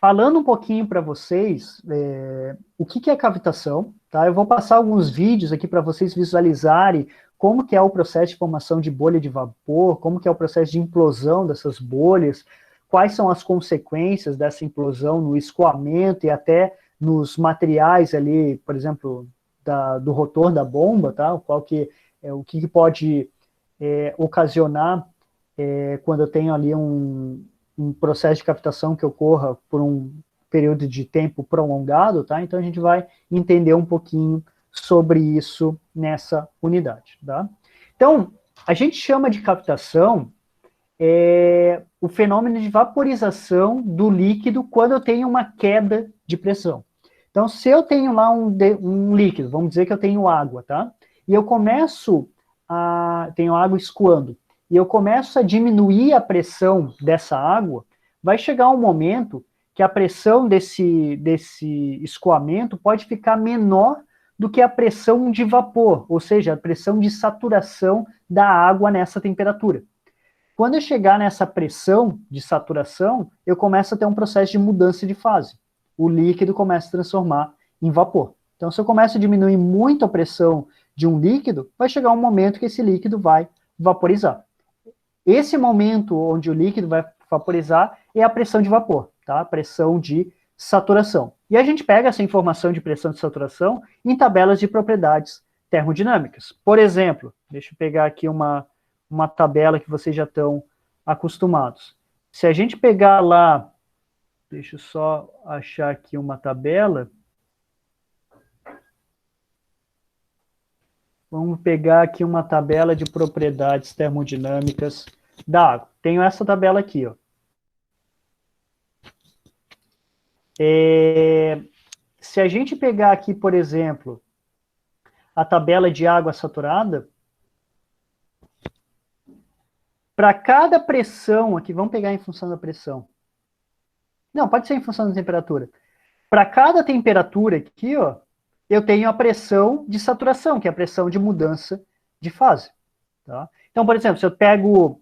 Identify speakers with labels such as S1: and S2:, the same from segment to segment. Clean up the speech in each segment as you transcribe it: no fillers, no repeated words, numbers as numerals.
S1: falando um pouquinho para vocês o que é cavitação, tá? Eu vou passar alguns vídeos aqui para vocês visualizarem como que é o processo de formação de bolha de vapor, como que é o processo de implosão dessas bolhas, quais são as consequências dessa implosão no escoamento e até nos materiais ali, por exemplo, do rotor da bomba, tá? O que pode ocasionar quando eu tenho ali um processo de captação que ocorra por um período de tempo prolongado, tá? Então a gente vai entender um pouquinho sobre isso nessa unidade, tá? Então, a gente chama de captação o fenômeno de vaporização do líquido quando eu tenho uma queda de pressão. Então, se eu tenho lá um líquido, vamos dizer que eu tenho água, tá? E eu tenho água escoando, e eu começo a diminuir a pressão dessa água, vai chegar um momento que a pressão desse escoamento pode ficar menor do que a pressão de vapor, ou seja, a pressão de saturação da água nessa temperatura. Quando eu chegar nessa pressão de saturação, eu começo a ter um processo de mudança de fase. O líquido começa a se transformar em vapor. Então, se eu começo a diminuir muito a pressão de um líquido, vai chegar um momento que esse líquido vai vaporizar. Esse momento onde o líquido vai vaporizar é a pressão de vapor, tá? A pressão de saturação. E a gente pega essa informação de pressão de saturação em tabelas de propriedades termodinâmicas. Por exemplo, deixa eu pegar aqui uma tabela que vocês já estão acostumados. Se a gente pegar lá, deixa eu só achar aqui uma tabela. Vamos pegar aqui uma tabela de propriedades termodinâmicas da água. Tenho essa tabela aqui, ó. Se a gente pegar aqui, por exemplo, a tabela de água saturada, para cada pressão aqui, vamos pegar em função da pressão. Não, pode ser em função da temperatura. Para cada temperatura aqui, ó, eu tenho a pressão de saturação, que é a pressão de mudança de fase. Tá? Então, por exemplo, se eu pego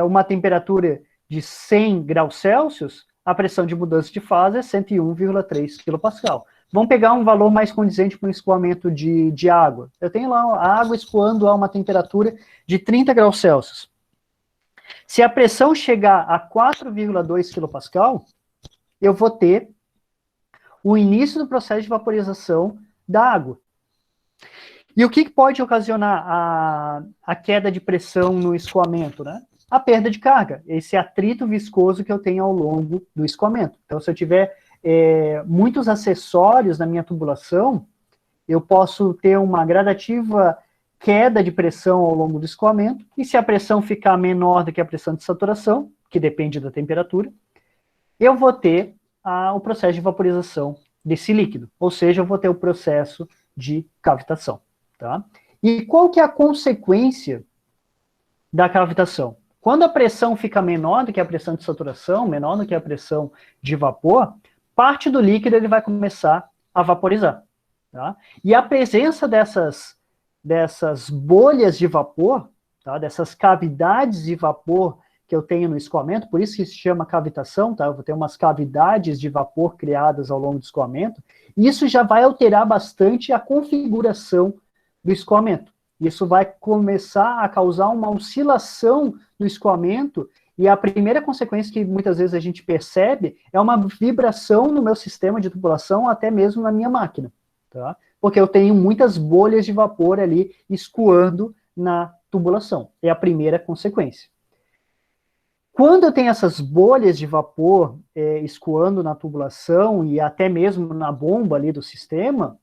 S1: uma temperatura de 100 graus Celsius, a pressão de mudança de fase é 101,3 kPa. Vamos pegar um valor mais condizente para um escoamento de água. Eu tenho lá a água escoando a uma temperatura de 30 graus Celsius. Se a pressão chegar a 4,2 kPa, eu vou ter o início do processo de vaporização da água. E o que pode ocasionar a queda de pressão no escoamento, né? A perda de carga, esse atrito viscoso que eu tenho ao longo do escoamento. Então, se eu tiver muitos acessórios na minha tubulação, eu posso ter uma gradativa queda de pressão ao longo do escoamento, e se a pressão ficar menor do que a pressão de saturação, que depende da temperatura, eu vou ter o processo de vaporização desse líquido, ou seja, eu vou ter o processo de cavitação. Tá? E qual que é a consequência da cavitação? Quando a pressão fica menor do que a pressão de saturação, menor do que a pressão de vapor, parte do líquido ele vai começar a vaporizar. Tá? E a presença dessas bolhas de vapor, tá? Dessas cavidades de vapor que eu tenho no escoamento, por isso que se chama cavitação, tá? Eu vou ter umas cavidades de vapor criadas ao longo do escoamento, e isso já vai alterar bastante a configuração do escoamento. Isso vai começar a causar uma oscilação no escoamento, e a primeira consequência que muitas vezes a gente percebe é uma vibração no meu sistema de tubulação, até mesmo na minha máquina, tá? Porque eu tenho muitas bolhas de vapor ali escoando na tubulação. É a primeira consequência. Quando eu tenho essas bolhas de vapor escoando na tubulação e até mesmo na bomba ali do sistema,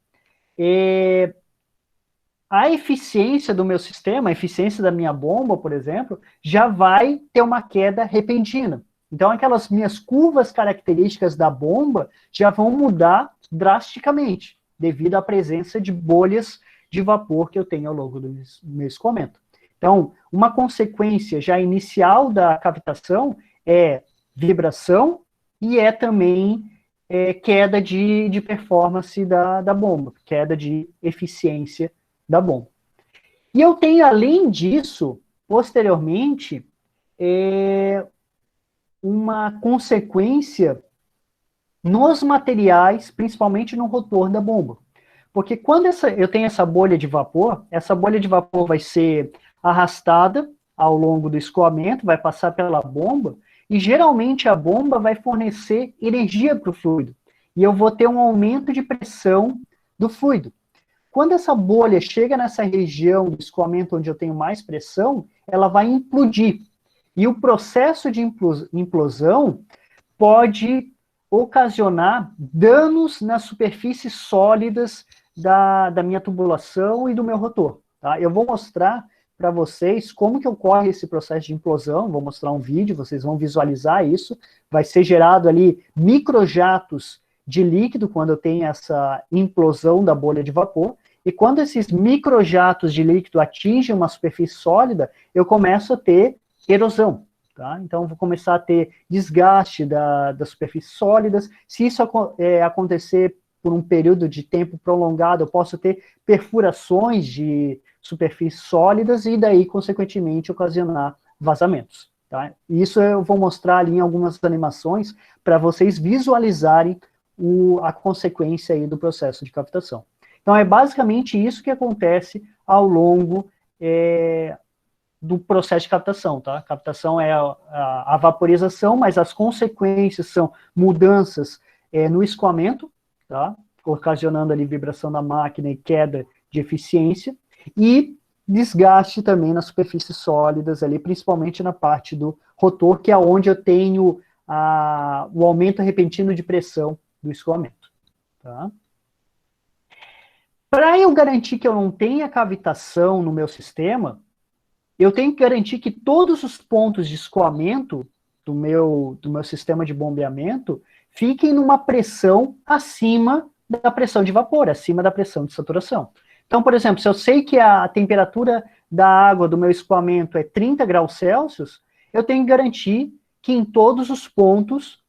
S1: a eficiência do meu sistema, a eficiência da minha bomba, por exemplo, já vai ter uma queda repentina. Então, aquelas minhas curvas características da bomba já vão mudar drasticamente, devido à presença de bolhas de vapor que eu tenho ao longo do meu escoamento. Então, uma consequência já inicial da cavitação é vibração e é também queda de performance da bomba, queda de eficiência da bomba. E eu tenho, além disso, posteriormente, uma consequência nos materiais, principalmente no rotor da bomba. Porque quando eu tenho essa bolha de vapor vai ser arrastada ao longo do escoamento, vai passar pela bomba, e geralmente a bomba vai fornecer energia para o fluido. E eu vou ter um aumento de pressão do fluido. Quando essa bolha chega nessa região do escoamento onde eu tenho mais pressão, ela vai implodir. E o processo de implosão pode ocasionar danos nas superfícies sólidas da minha tubulação e do meu rotor. Tá? Eu vou mostrar para vocês como que ocorre esse processo de implosão, vou mostrar um vídeo, vocês vão visualizar isso, vai ser gerado ali microjatos de líquido quando eu tenho essa implosão da bolha de vapor, e quando esses microjatos de líquido atingem uma superfície sólida, eu começo a ter erosão. Tá? Então, vou começar a ter desgaste das superfícies sólidas. Se isso acontecer por um período de tempo prolongado, eu posso ter perfurações de superfícies sólidas e daí, consequentemente, ocasionar vazamentos. Tá? Isso eu vou mostrar ali em algumas animações para vocês visualizarem a consequência aí do processo de captação. Então, é basicamente isso que acontece ao longo do processo de captação, tá? Captação é a vaporização, mas as consequências são mudanças no escoamento, tá? Ocasionando ali vibração da máquina e queda de eficiência, e desgaste também nas superfícies sólidas ali, principalmente na parte do rotor, que é onde eu tenho o aumento repentino de pressão do escoamento, tá? Para eu garantir que eu não tenha cavitação no meu sistema, eu tenho que garantir que todos os pontos de escoamento do meu sistema de bombeamento fiquem numa pressão acima da pressão de vapor, acima da pressão de saturação. Então, por exemplo, se eu sei que a temperatura da água do meu escoamento é 30 graus Celsius, eu tenho que garantir que em todos os pontos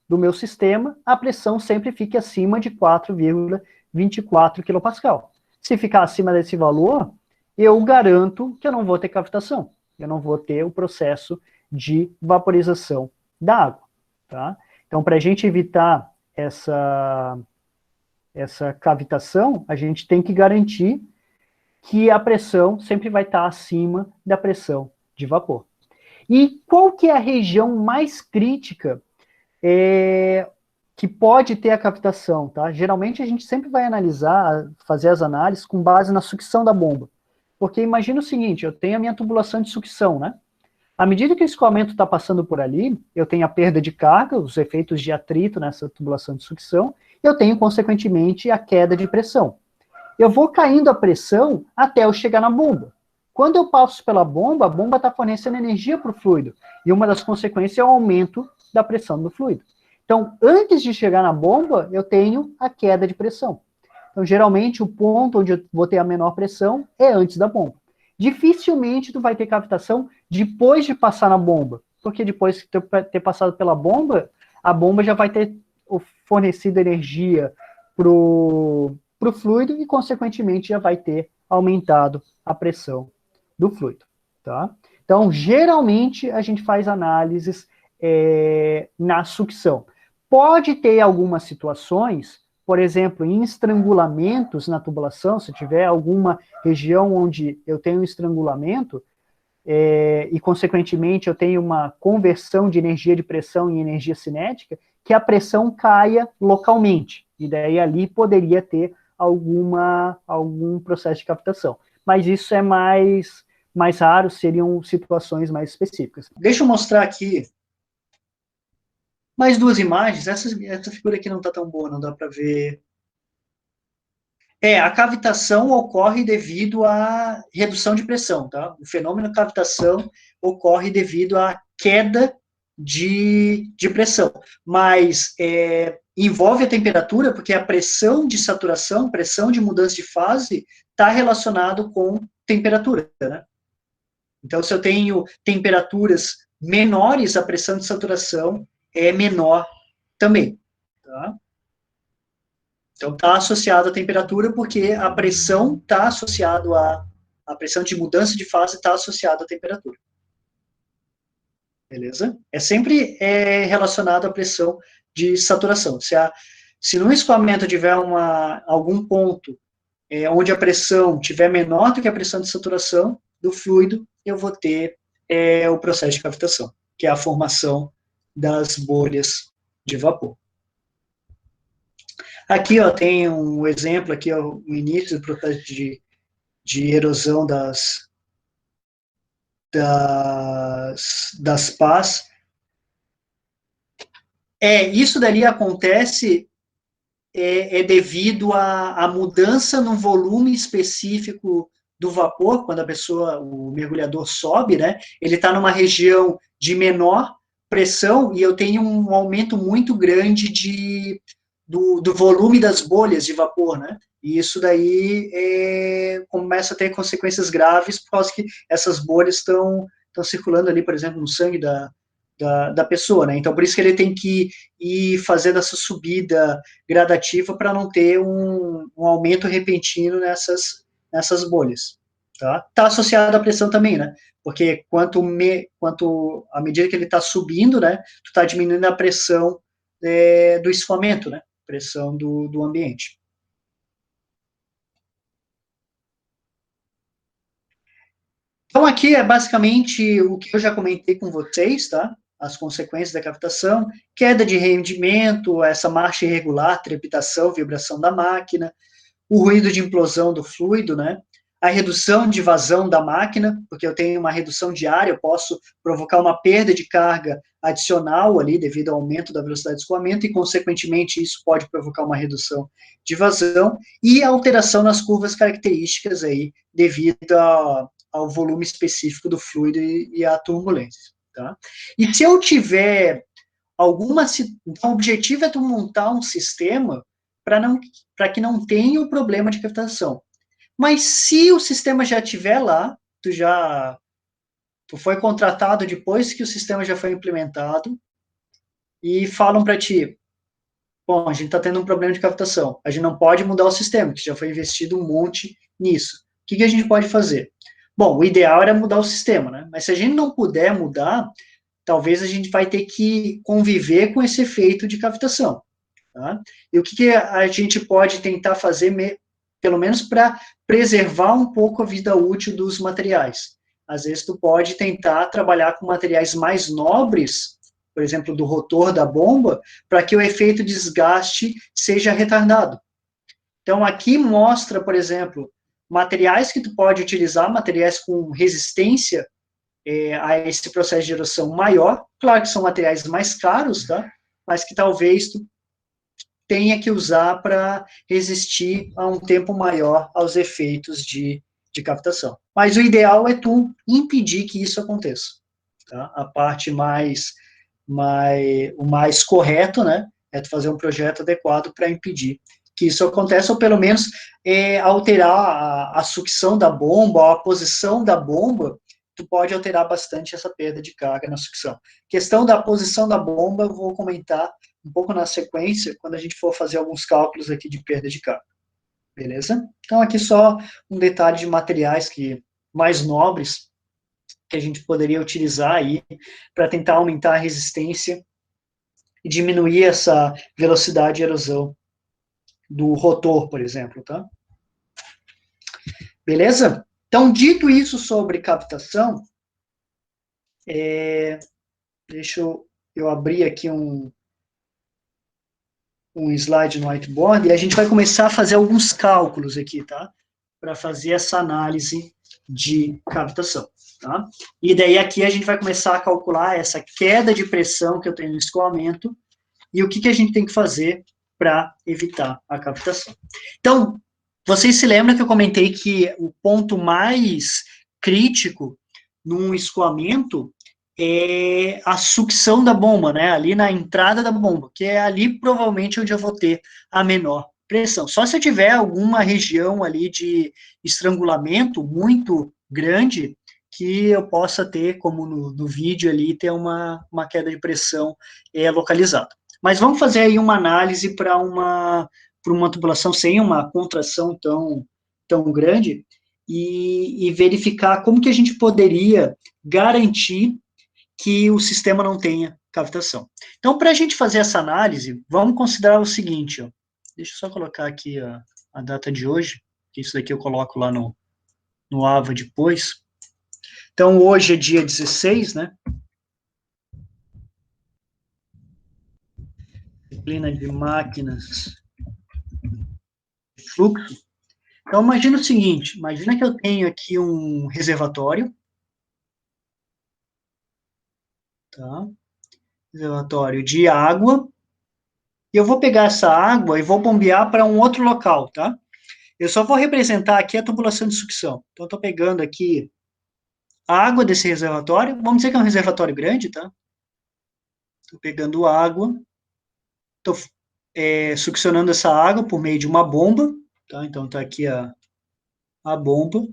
S1: do meu sistema, a pressão sempre fique acima de 4,24 kPa. Se ficar acima desse valor, eu garanto que eu não vou ter cavitação, eu não vou ter o processo de vaporização da água. Tá? Então, para a gente evitar essa cavitação, a gente tem que garantir que a pressão sempre vai estar acima da pressão de vapor. E qual que é a região mais crítica que pode ter a cavitação? Tá? Geralmente a gente sempre vai analisar, fazer as análises com base na sucção da bomba. Porque imagina o seguinte, eu tenho a minha tubulação de sucção, né? À medida que o escoamento está passando por ali, eu tenho a perda de carga, os efeitos de atrito nessa tubulação de sucção, eu tenho, consequentemente, a queda de pressão. Eu vou caindo a pressão até eu chegar na bomba. Quando eu passo pela bomba, a bomba está fornecendo energia para o fluido, e uma das consequências é o aumento da pressão do fluido. Então, antes de chegar na bomba, eu tenho a queda de pressão. Então, geralmente, o ponto onde eu vou ter a menor pressão é antes da bomba. Dificilmente tu vai ter cavitação depois de passar na bomba, porque depois de ter passado pela bomba, a bomba já vai ter fornecido energia pro fluido e, consequentemente, já vai ter aumentado a pressão do fluido, tá? Então, geralmente, a gente faz análises na sucção. Pode ter algumas situações, por exemplo, em estrangulamentos na tubulação, se tiver alguma região onde eu tenho um estrangulamento, e, consequentemente, eu tenho uma conversão de energia de pressão em energia cinética, que a pressão caia localmente, e daí ali poderia ter algum processo de captação. Mas isso é mais raro, seriam situações mais específicas. Deixa eu mostrar aqui mais duas imagens. Essa figura aqui não está tão boa, não dá para ver. A cavitação ocorre devido à redução de pressão, tá? O fenômeno cavitação ocorre devido à queda de pressão, mas envolve a temperatura, porque a pressão de saturação, pressão de mudança de fase, está relacionado com temperatura, né? Então, se eu tenho temperaturas menores, a pressão de saturação é menor também, tá? Então, está associado à temperatura, porque a pressão está associado a pressão de mudança de fase está associada à temperatura. Beleza? É sempre relacionado à pressão de saturação. Se no escoamento tiver algum ponto onde a pressão tiver menor do que a pressão de saturação do fluido, eu vou ter o processo de cavitação, que é a formação das bolhas de vapor. Aqui, ó, tem um exemplo, aqui, ó, o início do processo de erosão das pás. Isso dali acontece devido à mudança no volume específico do vapor, quando o mergulhador sobe, né, ele está numa região de menor pressão e eu tenho um aumento muito grande do volume das bolhas de vapor, né, e isso daí começa a ter consequências graves, por causa que essas bolhas estão circulando ali, por exemplo, no sangue da pessoa, né? Então, por isso que ele tem que ir fazendo essa subida gradativa para não ter um aumento repentino nessas bolhas, tá? Está associado à pressão também, né? Porque à medida que ele está subindo, né, tu está diminuindo a pressão do escoamento, né? Pressão do ambiente. Então, aqui é basicamente o que eu já comentei com vocês, tá? As consequências da captação, queda de rendimento, essa marcha irregular, trepitação, vibração da máquina, o ruído de implosão do fluido, né? A redução de vazão da máquina, porque eu tenho uma redução de área, eu posso provocar uma perda de carga adicional ali, devido ao aumento da velocidade de escoamento, e, consequentemente, isso pode provocar uma redução de vazão, e alteração nas curvas características aí, devido ao volume específico do fluido e à turbulência, tá? E se eu tiver então, o objetivo é tu montar um sistema para que não tenha o problema de captação. Mas se o sistema já estiver lá, tu foi contratado depois que o sistema já foi implementado, e falam para ti, bom, a gente está tendo um problema de captação, a gente não pode mudar o sistema, que já foi investido um monte nisso. O que a gente pode fazer? Bom, o ideal era mudar o sistema, né? Mas se a gente não puder mudar, talvez a gente vai ter que conviver com esse efeito de captação. Tá? E o que a gente pode tentar fazer, pelo menos para preservar um pouco a vida útil dos materiais? Às vezes tu pode tentar trabalhar com materiais mais nobres, por exemplo, do rotor da bomba, para que o efeito desgaste seja retardado. Então, aqui mostra, por exemplo, materiais que tu pode utilizar, materiais com resistência a esse processo de erosão maior. Claro que são materiais mais caros, tá? Mas que talvez tu tenha que usar para resistir a um tempo maior aos efeitos de captação. Mas o ideal é tu impedir que isso aconteça. Tá? A parte o mais correto, né, é tu fazer um projeto adequado para impedir que isso aconteça, ou pelo menos alterar a sucção da bomba, a posição da bomba, tu pode alterar bastante essa perda de carga na sucção. Questão da posição da bomba, eu vou comentar um pouco na sequência, quando a gente for fazer alguns cálculos aqui de perda de carga. Beleza? Então, aqui só um detalhe de materiais mais nobres que a gente poderia utilizar aí para tentar aumentar a resistência e diminuir essa velocidade de erosão do rotor, por exemplo, tá? Beleza? Então, dito isso sobre captação, deixa eu abrir aqui um slide no whiteboard, e a gente vai começar a fazer alguns cálculos aqui, tá? Para fazer essa análise de captação, tá? E daí aqui a gente vai começar a calcular essa queda de pressão que eu tenho no escoamento e o que a gente tem que fazer para evitar a captação. Então, vocês se lembram que eu comentei que o ponto mais crítico num escoamento é a sucção da bomba, né? Ali na entrada da bomba, que é ali provavelmente onde eu vou ter a menor pressão. Só se eu tiver alguma região ali de estrangulamento muito grande, que eu possa ter, como no vídeo ali, ter uma queda de pressão localizada. Mas vamos fazer aí uma análise para uma tubulação sem uma contração tão grande e verificar como que a gente poderia garantir que o sistema não tenha cavitação. Então, para a gente fazer essa análise, vamos considerar o seguinte, ó. Deixa eu só colocar aqui a data de hoje, que isso daqui eu coloco lá no AVA depois. Então, hoje é dia 16, né? Disciplina de máquinas de fluxo. Então, imagina o seguinte, imagina que eu tenho aqui um reservatório, tá? Reservatório de água, e eu vou pegar essa água e vou bombear para um outro local, tá? Eu só vou representar aqui a tubulação de sucção. Então, estou pegando aqui a água desse reservatório, vamos dizer que é um reservatório grande, tá? Estou pegando água, estou succionando essa água por meio de uma bomba, tá? Então, está aqui a bomba.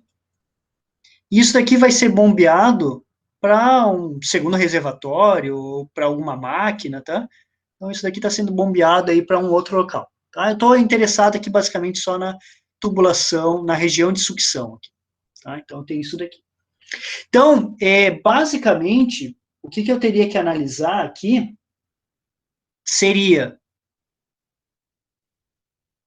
S1: Isso daqui vai ser bombeado para um segundo reservatório ou para alguma máquina, tá? Então, isso daqui está sendo bombeado aí para um outro local, tá? Eu estou interessado aqui basicamente só na tubulação, na região de sucção, aqui, tá? Então, tem isso daqui. Então, basicamente, o que eu teria que analisar aqui seria,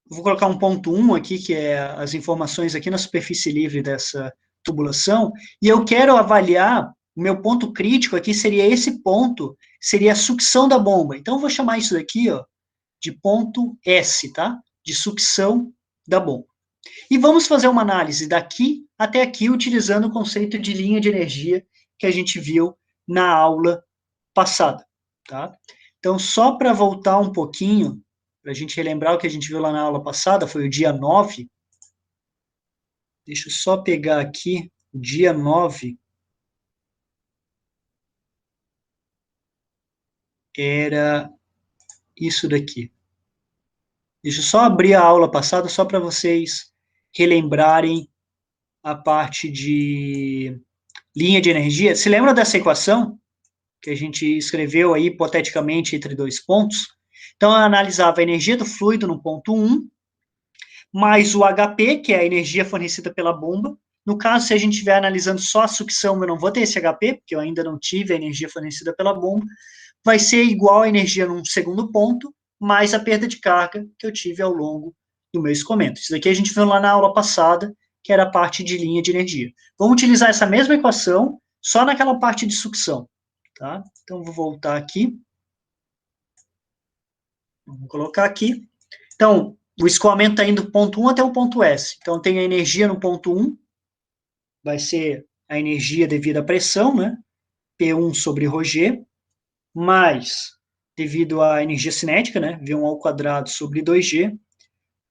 S1: vou colocar um ponto 1 aqui, que é as informações aqui na superfície livre dessa tubulação, e eu quero avaliar, o meu ponto crítico aqui seria esse ponto, seria a sucção da bomba. Então, eu vou chamar isso daqui, ó, de ponto S, tá? De sucção da bomba. E vamos fazer uma análise daqui até aqui, utilizando o conceito de linha de energia que a gente viu na aula passada, tá? Então, só para voltar um pouquinho, para a gente relembrar o que a gente viu lá na aula passada, foi o dia 9. Deixa eu só pegar aqui o dia 9. Era isso daqui. Deixa eu só abrir a aula passada, só para vocês relembrarem a parte de linha de energia. Se lembra dessa equação que a gente escreveu aí hipoteticamente entre dois pontos? Então, eu analisava a energia do fluido no ponto 1, mais o HP, que é a energia fornecida pela bomba. No caso, se a gente estiver analisando só a sucção, eu não vou ter esse HP, porque eu ainda não tive a energia fornecida pela bomba. Vai ser igual a energia num segundo ponto, mais a perda de carga que eu tive ao longo do meu escoamento. Isso daqui a gente viu lá na aula passada, que era a parte de linha de energia. Vamos utilizar essa mesma equação, só naquela parte de sucção. Tá? Então, vou voltar aqui. Vamos colocar aqui. Então, o escoamento está indo do ponto 1 até o ponto S. Então, tem a energia no ponto 1, vai ser a energia devido à pressão, né? P1 sobre ρg, mais, devido à energia cinética, né? V1 ao quadrado sobre 2g,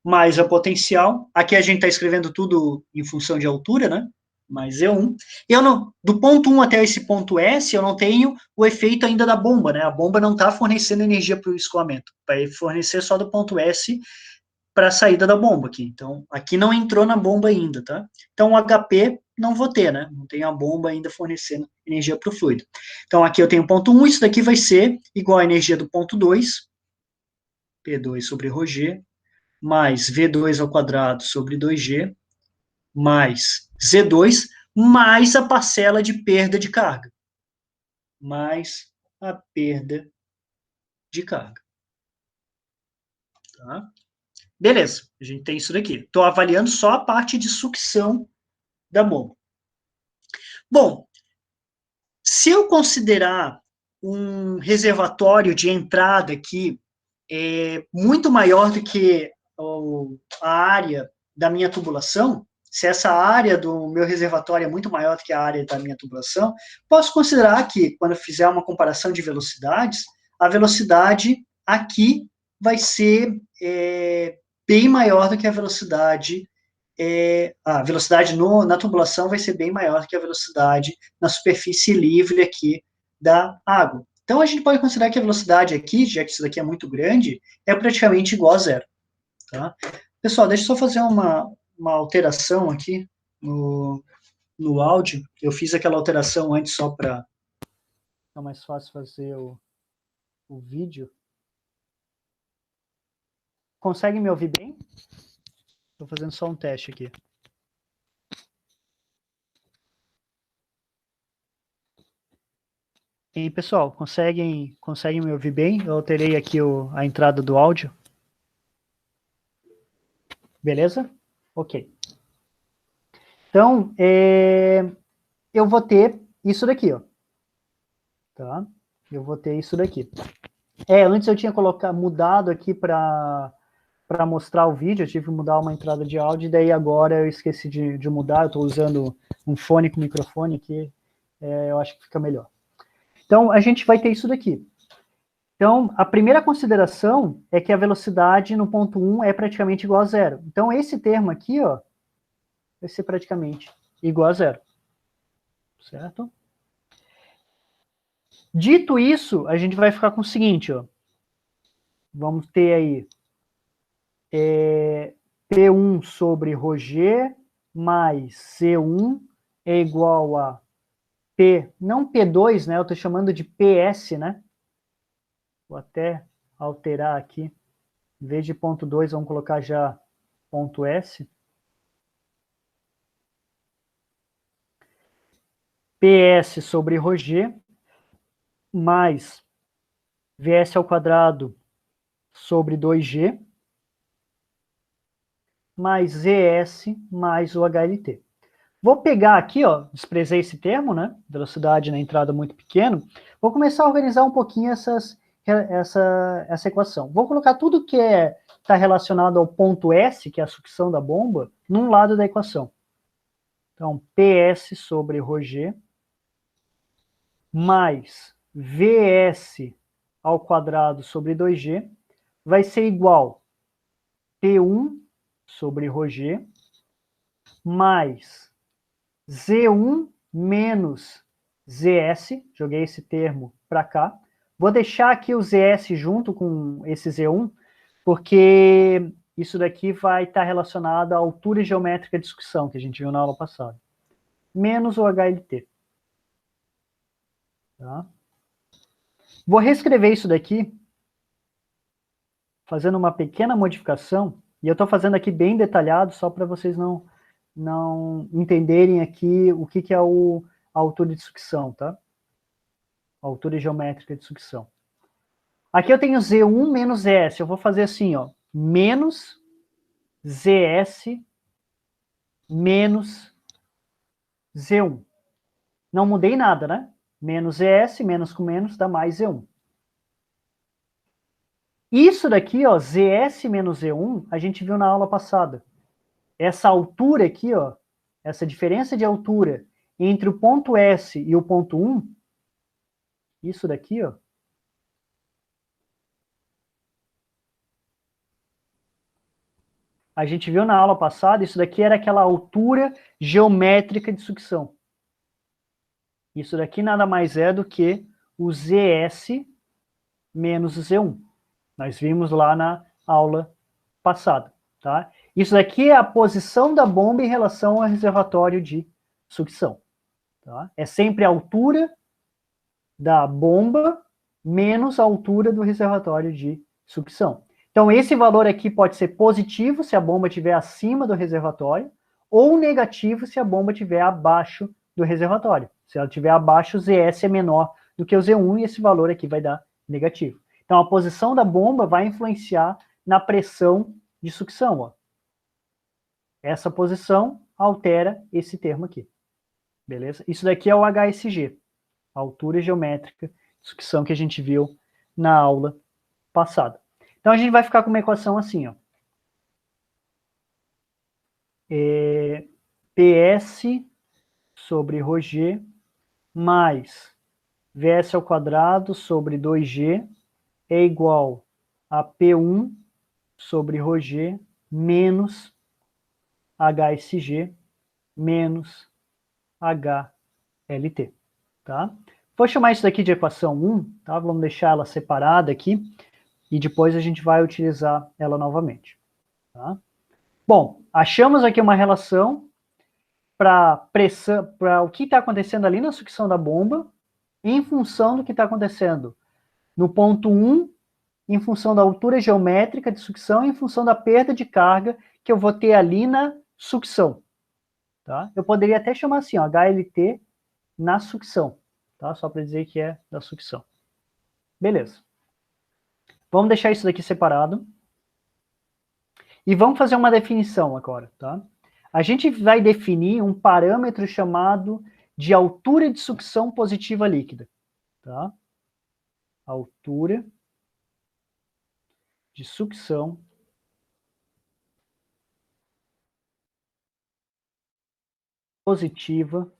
S1: mais a potencial. Aqui a gente está escrevendo tudo em função de altura, né? Mais E1. Eu não, do ponto 1 até esse ponto S, eu não tenho o efeito ainda da bomba, né? A bomba não está fornecendo energia para o escoamento. Vai fornecer só do ponto S para a saída da bomba aqui. Então, aqui não entrou na bomba ainda, tá? Então, o HP não vou ter, né? Não tem a bomba ainda fornecendo energia para o fluido. Então, aqui eu tenho ponto 1, isso daqui vai ser igual à energia do ponto 2, P2 sobre ρg, mais V2 ao quadrado sobre 2G, mais Z2, mais a parcela de perda de carga. Mais a perda de carga. Tá? Beleza, a gente tem isso daqui. Estou avaliando só a parte de sucção da bomba. Bom, se eu considerar um reservatório de entrada aqui muito maior do que a área da minha tubulação, se essa área do meu reservatório é muito maior do que a área da minha tubulação, posso considerar que, quando eu fizer uma comparação de velocidades, a velocidade aqui vai ser bem maior do que a velocidade na tubulação vai ser bem maior do que a velocidade na superfície livre aqui da água. Então, a gente pode considerar que a velocidade aqui, já que isso daqui é muito grande, é praticamente igual a zero. Tá? Pessoal, deixa eu só fazer uma alteração aqui no áudio. Eu fiz aquela alteração antes só para ficar mais fácil fazer o vídeo. Consegue me ouvir bem? Estou fazendo só um teste aqui. aí, pessoal? Conseguem me ouvir bem? Eu alterei aqui a entrada do áudio. Beleza? Ok. Então, eu vou ter isso daqui, ó. Tá? Eu vou ter isso daqui. Antes eu tinha mudado aqui para mostrar o vídeo, eu tive que mudar uma entrada de áudio, e daí agora eu esqueci de mudar, eu estou usando um fone com microfone aqui, eu acho que fica melhor. Então, a gente vai ter isso daqui. Então, a primeira consideração é que a velocidade no ponto 1 é praticamente igual a zero. Então, esse termo aqui, ó, vai ser praticamente igual a zero. Certo? Dito isso, a gente vai ficar com o seguinte, ó. Vamos ter aí P1 sobre ρg mais C1 é igual a não P2, né? Eu estou chamando de PS, né? Vou até alterar aqui. Em vez de ponto 2, vamos colocar já ponto S. PS sobre ρg mais Vs ao quadrado sobre 2G mais Zs mais o HLT. Vou pegar aqui, ó, desprezei esse termo, né? Velocidade na entrada muito pequeno. Vou começar a organizar um pouquinho essa equação. Vou colocar tudo que está relacionado ao ponto S, que é a sucção da bomba, num lado da equação. Então, PS sobre ρg mais Vs ao quadrado sobre 2G vai ser igual a P1 sobre ρg mais Z1 menos Zs, joguei esse termo para cá. Vou deixar aqui o Zs junto com esse Z1, porque isso daqui vai estar relacionado à altura geométrica de sucção, que a gente viu na aula passada. Menos o HLT. Tá? Vou reescrever isso daqui, fazendo uma pequena modificação, e eu estou fazendo aqui bem detalhado, só para vocês não entenderem aqui o que é a altura de sucção, tá? A altura geométrica de sucção. Aqui eu tenho Z1 menos Zs. Eu vou fazer assim, ó, menos Zs menos Z1. Não mudei nada, né? Menos Zs, menos com menos, dá mais Z1. Isso daqui, ó, Zs menos Z1, a gente viu na aula passada. Essa altura aqui, ó, essa diferença de altura entre o ponto S e o ponto 1, isso daqui, ó, a gente viu na aula passada, isso daqui era aquela altura geométrica de sucção. Isso daqui nada mais é do que o Zs menos o Z1. Nós vimos lá na aula passada. Tá? Isso daqui é a posição da bomba em relação ao reservatório de sucção. Tá? É sempre a altura da bomba menos a altura do reservatório de sucção. Então, esse valor aqui pode ser positivo se a bomba estiver acima do reservatório, ou negativo se a bomba estiver abaixo do reservatório. Se ela estiver abaixo, o Zs é menor do que o Z1 e esse valor aqui vai dar negativo. Então, a posição da bomba vai influenciar na pressão de sucção. Ó. Essa posição altera esse termo aqui. Beleza? Isso daqui é o HSG, a altura geométrica de sucção que a gente viu na aula passada. Então, a gente vai ficar com uma equação assim, ó. PS sobre ρg mais Vs ao quadrado sobre 2G é igual a P1 sobre ρg menos HSG menos HLT. Tá? Vou chamar isso daqui de equação 1, tá? Vamos deixar ela separada aqui e depois a gente vai utilizar ela novamente. Tá? Bom, achamos aqui uma relação para o que está acontecendo ali na sucção da bomba em função do que está acontecendo no ponto 1, em função da altura geométrica de sucção e em função da perda de carga que eu vou ter ali na sucção. Tá? Eu poderia até chamar assim, ó, HLT na sucção. tá? Só para dizer que é da sucção. Beleza. Vamos deixar isso daqui separado. E vamos fazer uma definição agora, tá? A gente vai definir um parâmetro chamado de altura de sucção positiva líquida, tá? Altura de sucção positiva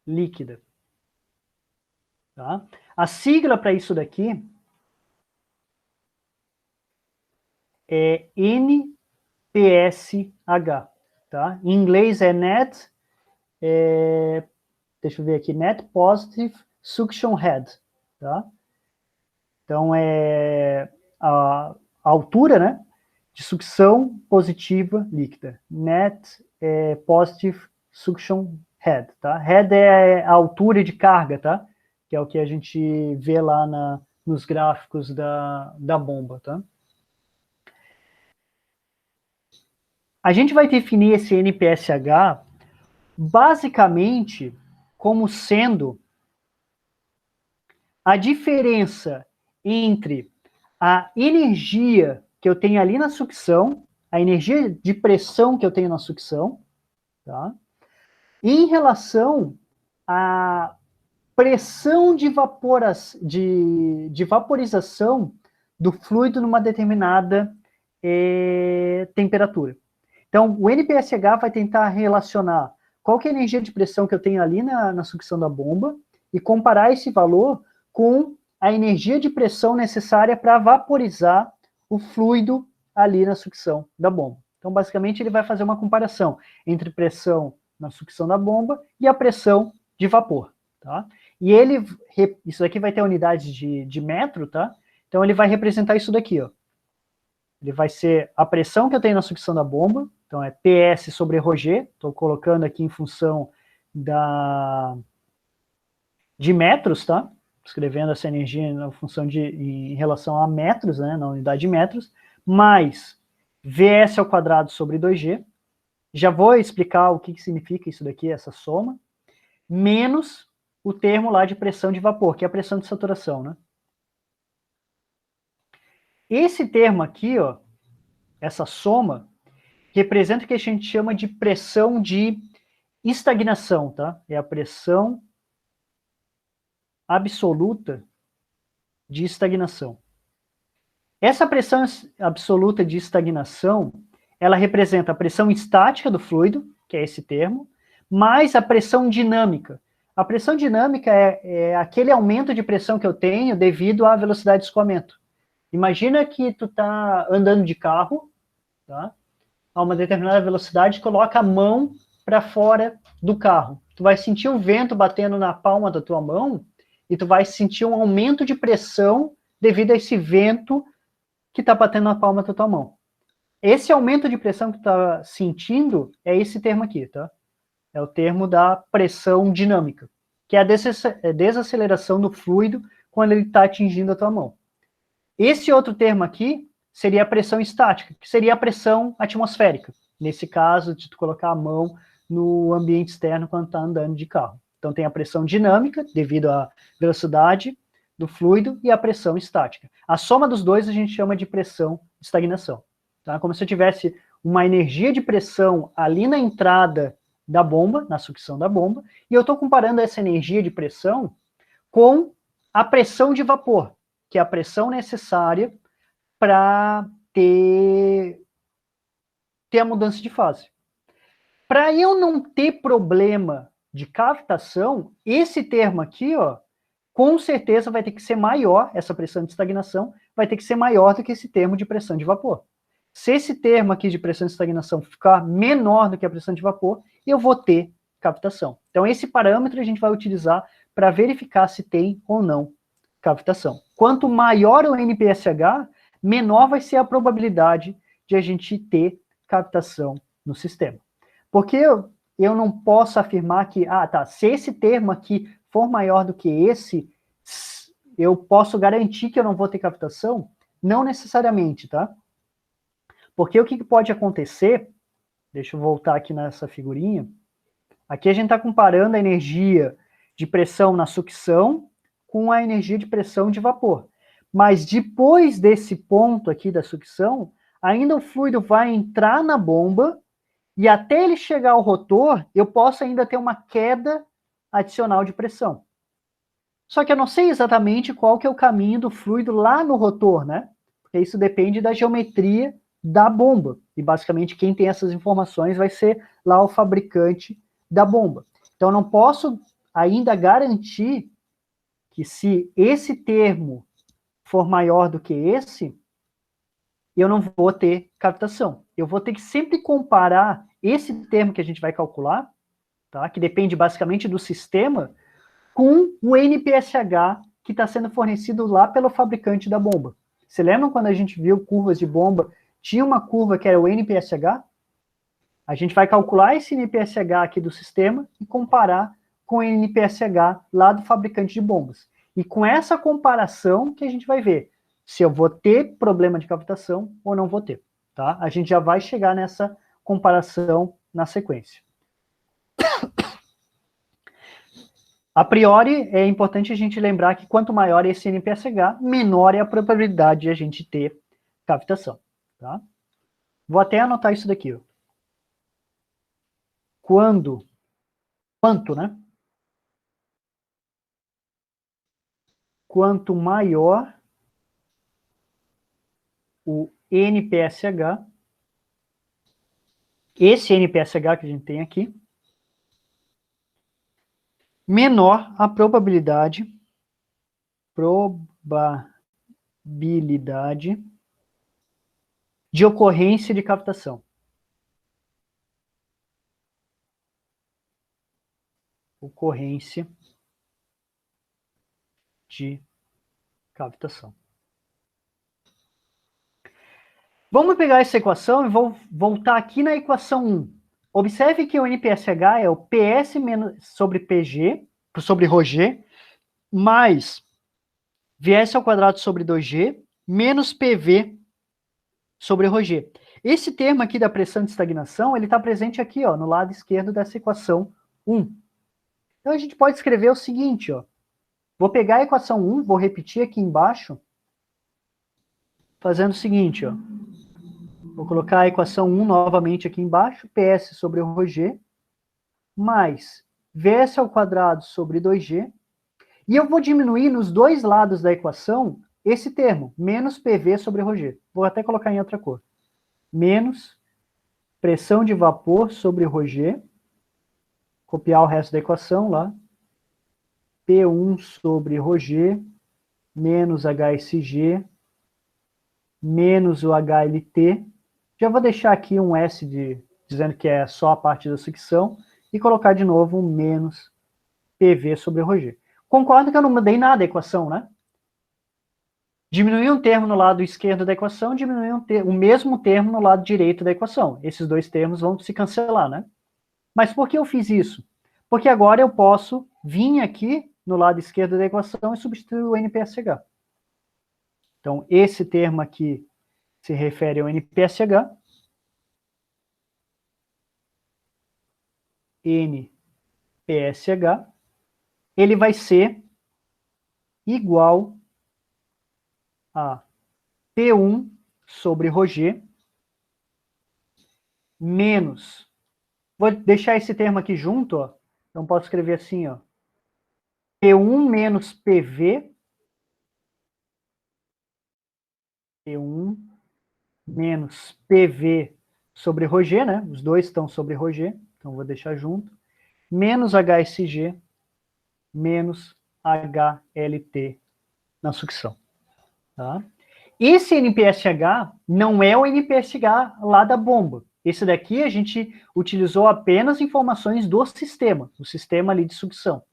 S1: líquida, tá? A sigla para isso daqui é NPSH, tá? Em inglês é Net, deixa eu ver aqui, Net Positive Suction Head, tá? Então, é a altura, né, de sucção positiva líquida. Net Positive Suction Head, tá? Head é a altura de carga, tá? Que é o que a gente vê lá nos gráficos da bomba, tá? A gente vai definir esse NPSH basicamente como sendo a diferença entre a energia que eu tenho ali na sucção, a energia de pressão que eu tenho na sucção, tá? Em relação à pressão de vaporização do fluido numa determinada temperatura. Então, o NPSH vai tentar relacionar qual que é a energia de pressão que eu tenho ali na sucção da bomba e comparar esse valor com a energia de pressão necessária para vaporizar o fluido ali na sucção da bomba. Então, basicamente, ele vai fazer uma comparação entre pressão na sucção da bomba e a pressão de vapor, tá? E ele, isso aqui vai ter unidades de metro, tá? Então, ele vai representar isso daqui, ó. Ele vai ser a pressão que eu tenho na sucção da bomba, então é PS sobre ρg, estou colocando aqui em função de metros, tá? Escrevendo essa energia na função em relação a metros, né, na unidade de metros, mais Vs ao quadrado sobre 2G, já vou explicar o que significa isso daqui, essa soma, menos o termo lá de pressão de vapor, que é a pressão de saturação, né? Esse termo aqui, ó, essa soma, representa o que a gente chama de pressão de estagnação, tá? É a pressão absoluta de estagnação. Essa pressão absoluta de estagnação, ela representa a pressão estática do fluido, que é esse termo, mais a pressão dinâmica. A pressão dinâmica é aquele aumento de pressão que eu tenho devido à velocidade de escoamento. Imagina que tu tá andando de carro, tá? A uma determinada velocidade, coloca a mão para fora do carro. Tu vai sentir o vento batendo na palma da tua mão e tu vai sentir um aumento de pressão devido a esse vento que está batendo na palma da tua mão. Esse aumento de pressão que tu está sentindo é esse termo aqui, tá? É o termo da pressão dinâmica, que é a desaceleração do fluido quando ele está atingindo a tua mão. Esse outro termo aqui seria a pressão estática, que seria a pressão atmosférica. Nesse caso, de tu colocar a mão no ambiente externo quando está andando de carro. Então tem a pressão dinâmica, devido à velocidade do fluido, e a pressão estática. A soma dos dois a gente chama de pressão de estagnação. Tá? Como se eu tivesse uma energia de pressão ali na entrada da bomba, na sucção da bomba, e eu estou comparando essa energia de pressão com a pressão de vapor, que é a pressão necessária para ter a mudança de fase. Para eu não ter problema de cavitação, esse termo aqui, ó, com certeza vai ter que ser maior, essa pressão de estagnação vai ter que ser maior do que esse termo de pressão de vapor. Se esse termo aqui de pressão de estagnação ficar menor do que a pressão de vapor, eu vou ter cavitação. Então, esse parâmetro a gente vai utilizar para verificar se tem ou não cavitação. Quanto maior o NPSH, menor vai ser a probabilidade de a gente ter cavitação no sistema. Porque eu não posso afirmar que, se esse termo aqui for maior do que esse, eu posso garantir que eu não vou ter cavitação? Não necessariamente, tá? Porque o que pode acontecer, deixa eu voltar aqui nessa figurinha, Aqui a gente está comparando a energia de pressão na sucção com a energia de pressão de vapor. Mas depois desse ponto aqui da sucção, ainda o fluido vai entrar na bomba e até ele chegar ao rotor, eu posso ainda ter uma queda adicional de pressão. Só que eu não sei exatamente qual que é o caminho do fluido lá no rotor, né? Porque isso depende da geometria da bomba. E basicamente quem tem essas informações vai ser lá o fabricante da bomba. Então eu não posso ainda garantir que se esse termo for maior do que esse, eu não vou ter captação. Eu vou ter que sempre comparar esse termo que a gente vai calcular, tá? Que depende basicamente do sistema, com o NPSH que está sendo fornecido lá pelo fabricante da bomba. Você lembra quando a gente viu curvas de bomba, tinha uma curva que era o NPSH? A gente vai calcular esse NPSH aqui do sistema e comparar com o NPSH lá do fabricante de bombas. E com essa comparação que a gente vai ver se eu vou ter problema de cavitação ou não vou ter. Tá? A gente já vai chegar nessa comparação na sequência. A priori, é importante a gente lembrar que quanto maior esse NPSH, menor é a probabilidade de a gente ter cavitação. Tá? Vou até anotar isso daqui. Ó. Quanto, né? Quanto maior o NPSH, esse NPSH que a gente tem aqui, menor a probabilidade de ocorrência de cavitação. Ocorrência de cavitação. Vamos pegar essa equação e vou voltar aqui na equação 1. Observe que o NPSH é o PS sobre PG, sobre ρg, mais Vs ao quadrado sobre 2G, menos PV sobre ρg. Esse termo aqui da pressão de estagnação, ele está presente aqui, ó, no lado esquerdo dessa equação 1. Então a gente pode escrever o seguinte, ó. Vou pegar a equação 1, vou repetir aqui embaixo, fazendo o seguinte, ó. Vou colocar a equação 1 novamente aqui embaixo, PS sobre o ρg, mais Vs ao quadrado sobre 2G, e eu vou diminuir nos dois lados da equação esse termo, menos PV sobre ρg. Vou até colocar em outra cor. Menos pressão de vapor sobre ρg, copiar o resto da equação lá, P1 sobre ρg, menos HSG, menos o HLT. Já vou deixar aqui um S dizendo que é só a parte da sucção, e colocar de novo um menos PV sobre ρg. Concordo que eu não mudei nada a equação, né? Diminui um termo no lado esquerdo da equação, diminui o mesmo termo no lado direito da equação. Esses dois termos vão se cancelar, né? Mas por que eu fiz isso? Porque agora eu posso vir aqui no lado esquerdo da equação e substituir o NPSH. Então, esse termo aqui se refere ao NPSH. NPSH, ele vai ser igual a P1 sobre ρg menos, vou deixar esse termo aqui junto, ó, então posso escrever assim, ó, P1 menos PV, P1 menos PV sobre ρg, né, os dois estão sobre ρg, então vou deixar junto, menos HSG, menos HLT na sucção, tá? Esse NPSH não é o NPSH lá da bomba. Esse daqui a gente utilizou apenas informações do sistema, o sistema ali de sucção.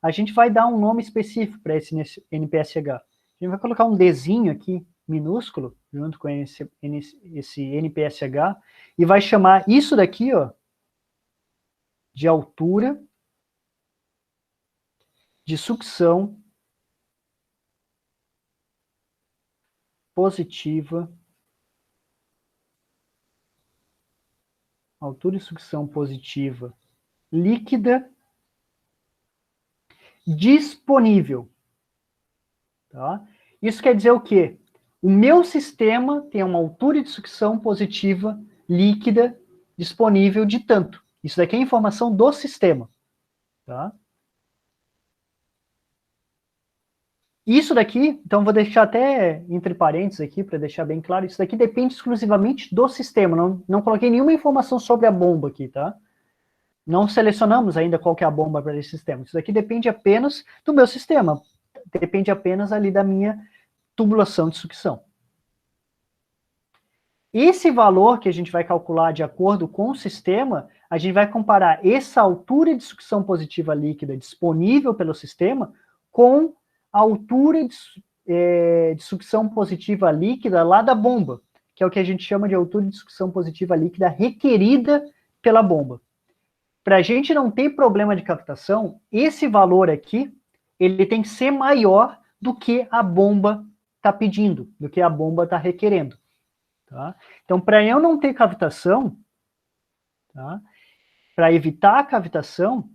S1: A gente vai dar um nome específico para esse NPSH. A gente vai colocar um Dzinho aqui, minúsculo, junto com esse NPSH, e vai chamar isso daqui, ó, de altura de sucção positiva, altura de sucção positiva líquida disponível. Tá? Isso quer dizer o quê? O meu sistema tem uma altura de sucção positiva líquida disponível de tanto. Isso daqui é informação do sistema. Tá? Isso daqui, então vou deixar até entre parênteses aqui, para deixar bem claro, isso daqui depende exclusivamente do sistema, não coloquei nenhuma informação sobre a bomba aqui, tá? Não selecionamos ainda qual que é a bomba para esse sistema, isso daqui depende apenas do meu sistema, depende apenas ali da minha tubulação de sucção. Esse valor que a gente vai calcular de acordo com o sistema, a gente vai comparar essa altura de sucção positiva líquida disponível pelo sistema com a altura de sucção positiva líquida lá da bomba, que é o que a gente chama de altura de sucção positiva líquida requerida pela bomba. Para a gente não ter problema de captação, esse valor aqui, ele tem que ser maior do que a bomba está pedindo, do que a bomba está requerendo. Tá? Então, para eu não ter cavitação, tá? Para evitar a cavitação,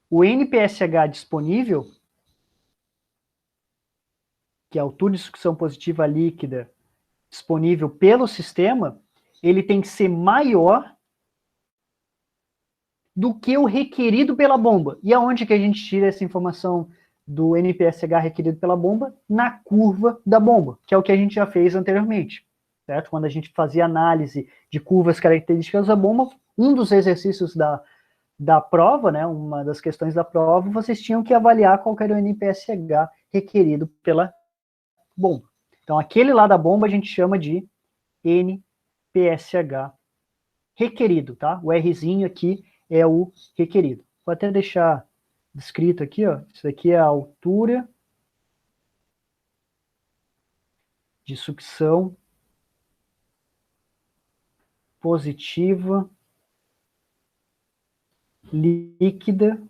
S1: o NPSH disponível, que é a altura de sucção positiva líquida disponível pelo sistema, ele tem que ser maior do que o requerido pela bomba. E aonde que a gente tira essa informação do NPSH requerido pela bomba? Na curva da bomba, que é o que a gente já fez anteriormente, certo? Quando a gente fazia análise de curvas características da bomba, um dos exercícios da prova, né, uma das questões da prova, vocês tinham que avaliar qual era o NPSH requerido pela bomba. Então, aquele lá da bomba a gente chama de NPSH requerido, tá? O Rzinho aqui é o requerido. Vou até deixar escrito aqui, ó. Isso aqui é a altura de sucção positiva líquida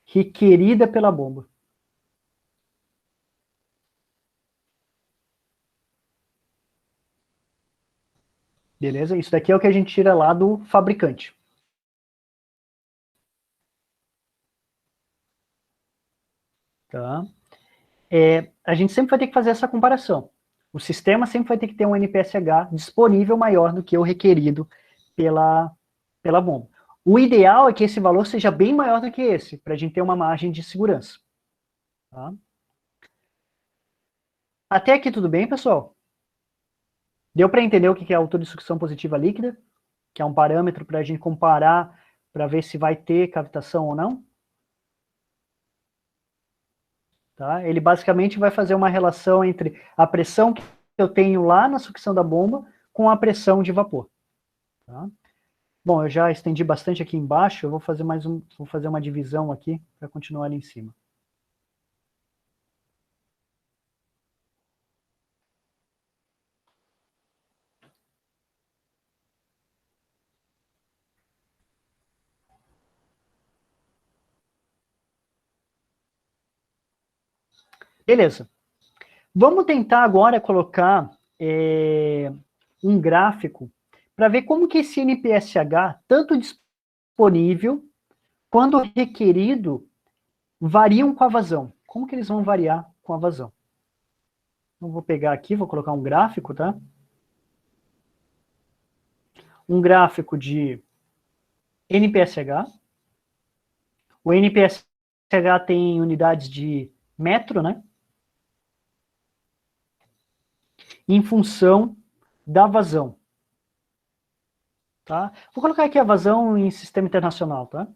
S1: requerida pela bomba. Beleza? Isso daqui é o que a gente tira lá do fabricante. Tá? A gente sempre vai ter que fazer essa comparação. O sistema sempre vai ter que ter um NPSH disponível maior do que o requerido pela bomba. O ideal é que esse valor seja bem maior do que esse, para a gente ter uma margem de segurança. Tá? Até aqui tudo bem, pessoal? Deu para entender o que é a altura de sucção positiva líquida? Que é um parâmetro para a gente comparar, para ver se vai ter cavitação ou não? Tá? Ele basicamente vai fazer uma relação entre a pressão que eu tenho lá na sucção da bomba com a pressão de vapor. Tá? Bom, eu já estendi bastante aqui embaixo, eu vou fazer uma divisão aqui para continuar ali em cima. Beleza. Vamos tentar agora colocar um gráfico para ver como que esse NPSH, tanto disponível quanto requerido, variam com a vazão. Como que eles vão variar com a vazão? Então, vou pegar aqui, vou colocar um gráfico, tá? Um gráfico de NPSH. O NPSH tem unidades de metro, né? Em função da vazão. Tá? Vou colocar aqui a vazão em sistema internacional, tá?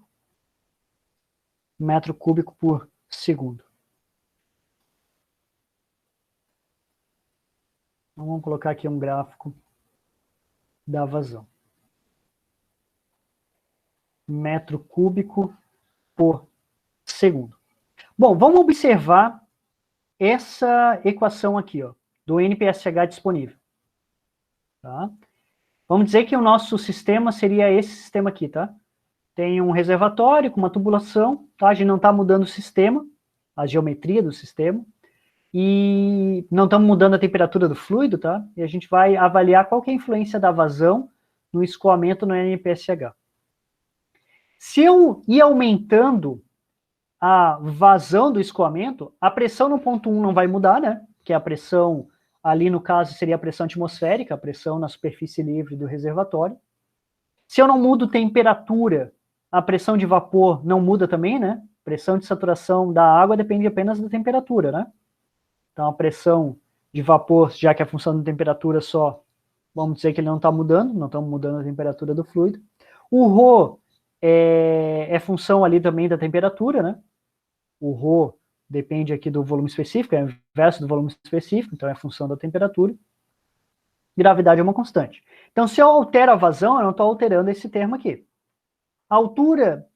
S1: Metro cúbico por segundo. Então, vamos colocar aqui um gráfico da vazão. Metro cúbico por segundo. Bom, vamos observar essa equação aqui, ó, do NPSH disponível. Tá? Vamos dizer que o nosso sistema seria esse sistema aqui, tá? tem um reservatório com uma tubulação, tá? A gente não está mudando o sistema, a geometria do sistema, e não estamos mudando a temperatura do fluido, tá? E a gente vai avaliar qual que é a influência da vazão no escoamento no NPSH. Se eu ir aumentando a vazão do escoamento, a pressão no ponto 1 não vai mudar, né? Que a pressão, ali no caso, seria a pressão atmosférica, a pressão na superfície livre do reservatório. Se eu não mudo temperatura, a pressão de vapor não muda também, né? Pressão de saturação da água depende apenas da temperatura, né? Então, a pressão de vapor, já que é função da temperatura só, vamos dizer que ele não está mudando, não estamos mudando a temperatura do fluido. O ρ é função ali também da temperatura, né? O ρ depende aqui do volume específico, é o inverso do volume específico, então é função da temperatura. Gravidade é uma constante. Então, se eu altero a vazão, eu não estou alterando esse termo aqui. A altura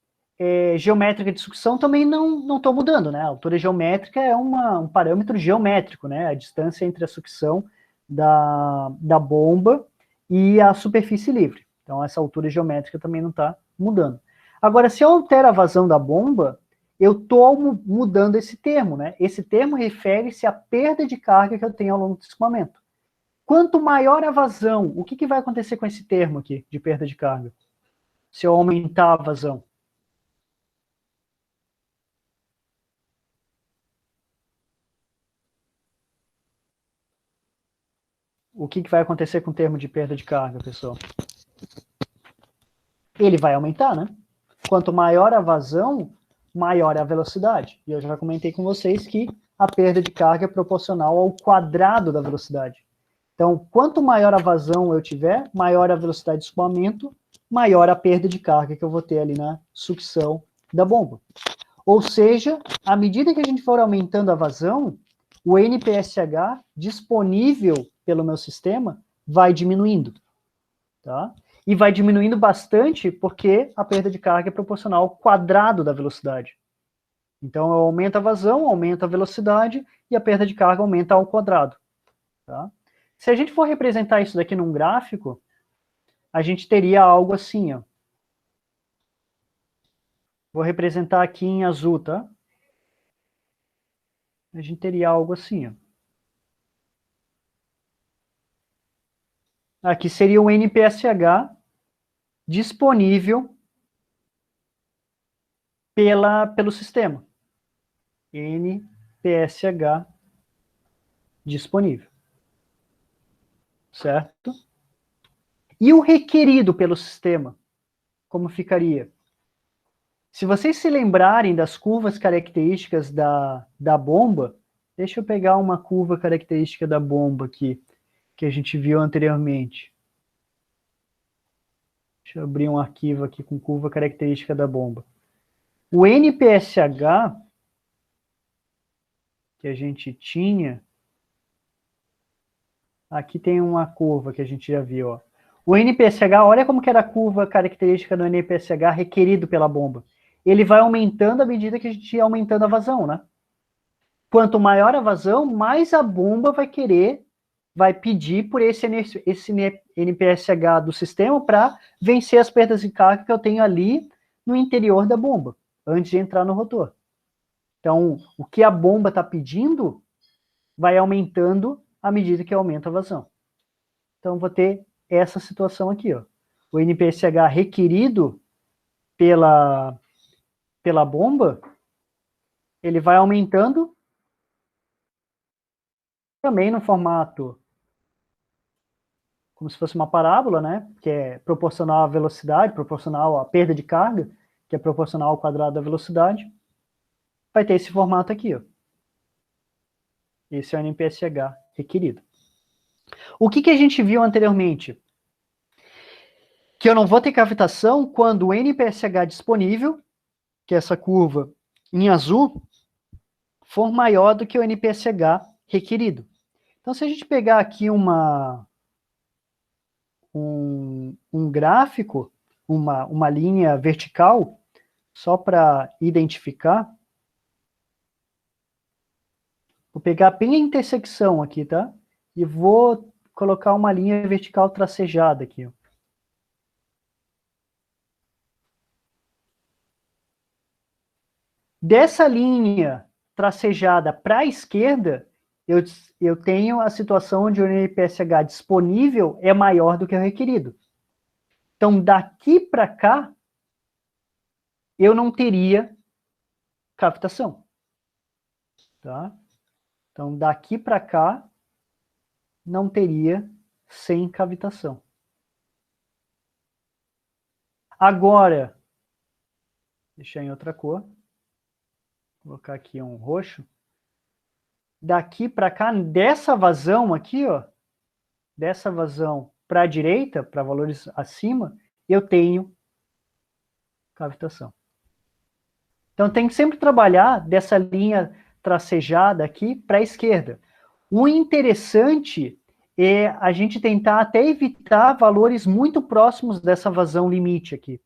S1: geométrica de sucção também não estou mudando, né? A altura geométrica é um parâmetro geométrico, né? A distância entre a sucção da bomba e a superfície livre. Então, essa altura geométrica também não está mudando. Agora, se eu altero a vazão da bomba, eu estou mudando esse termo, né? Esse termo refere-se à perda de carga que eu tenho ao longo do escoamento. Quanto maior a vazão, o que vai acontecer com esse termo aqui, de perda de carga? Se eu aumentar a vazão. O que vai acontecer com o termo de perda de carga, pessoal? Ele vai aumentar, né? Quanto maior a vazão, maior é a velocidade. E eu já comentei com vocês que a perda de carga é proporcional ao quadrado da velocidade. Então, quanto maior a vazão eu tiver, maior a velocidade de escoamento, maior a perda de carga que eu vou ter ali na sucção da bomba. Ou seja, à medida que a gente for aumentando a vazão, o NPSH disponível pelo meu sistema vai diminuindo, tá? E vai diminuindo bastante porque a perda de carga é proporcional ao quadrado da velocidade. Então, eu aumento a vazão, aumento a velocidade e a perda de carga aumenta ao quadrado, tá? Se a gente for representar isso daqui num gráfico, a gente teria algo assim, ó. Vou representar aqui em azul, tá? A gente teria algo assim, ó. Aqui seria o NPSH disponível pelo sistema. NPSH disponível. Certo? E o requerido pelo sistema? Como ficaria? Se vocês se lembrarem das curvas características da bomba, deixa eu pegar uma curva característica da bomba aqui, que a gente viu anteriormente. Deixa eu abrir um arquivo aqui com curva característica da bomba. O NPSH que a gente tinha, aqui tem uma curva que a gente já viu, ó. O NPSH, olha como que era a curva característica do NPSH requerido pela bomba. Ele vai aumentando à medida que a gente ia aumentando a vazão, né? Quanto maior a vazão, mais a bomba vai pedir por esse NPSH do sistema para vencer as perdas de carga que eu tenho ali no interior da bomba, antes de entrar no rotor. Então, o que a bomba está pedindo vai aumentando à medida que aumenta a vazão. Então, vou ter essa situação aqui, ó. O NPSH requerido pela bomba, ele vai aumentando também no formato como se fosse uma parábola, né? Que é proporcional à velocidade, proporcional à perda de carga, que é proporcional ao quadrado da velocidade. Vai ter esse formato aqui, ó. Esse é o NPSH requerido. O que a gente viu anteriormente? Que eu não vou ter cavitação quando o NPSH disponível, que é essa curva em azul, for maior do que o NPSH requerido. Então, se a gente pegar aqui um gráfico, uma linha vertical, só para identificar, vou pegar bem a intersecção aqui, tá? E vou colocar uma linha vertical tracejada aqui, ó. Dessa linha tracejada para a esquerda, eu tenho a situação onde o NPSH disponível é maior do que o requerido. Então, daqui para cá, eu não teria cavitação. Tá? Então, daqui para cá, não teria sem cavitação. Agora, deixar em outra cor. Vou colocar aqui um roxo. Daqui para cá, dessa vazão aqui, ó, dessa vazão para a direita, para valores acima, eu tenho cavitação. Então, tem que sempre trabalhar dessa linha tracejada aqui para a esquerda. O interessante é a gente tentar até evitar valores muito próximos dessa vazão limite aqui.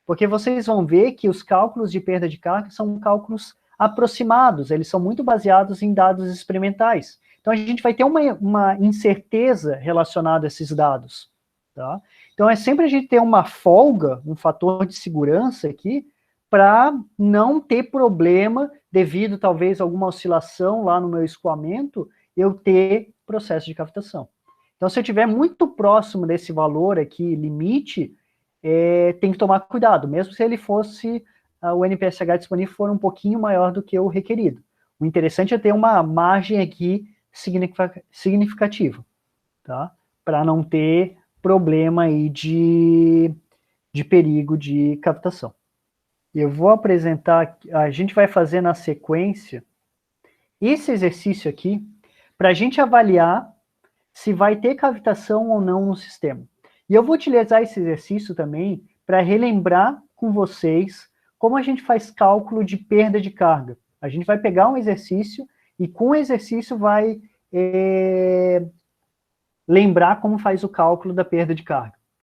S1: Porque vocês vão ver que os cálculos de perda de carga são cálculos aproximados, eles são muito baseados em dados experimentais. Então, a gente vai ter uma incerteza relacionada a esses dados. Tá? Então, é sempre a gente ter uma folga, um fator de segurança aqui, para não ter problema, devido talvez a alguma oscilação lá no meu escoamento, eu ter processo de cavitação. Então, se eu estiver muito próximo desse valor aqui, limite, tem que tomar cuidado, mesmo se ele fosse, o NPSH disponível for um pouquinho maior do que o requerido. O interessante é ter uma margem aqui significativa, tá? Para não ter problema aí de perigo de captação. Eu vou apresentar, a gente vai fazer na sequência esse exercício aqui, para a gente avaliar se vai ter cavitação ou não no sistema. E eu vou utilizar esse exercício também para relembrar com vocês como a gente faz cálculo de perda de carga. A gente vai pegar um exercício e com o exercício vai lembrar como faz o cálculo da perda de carga.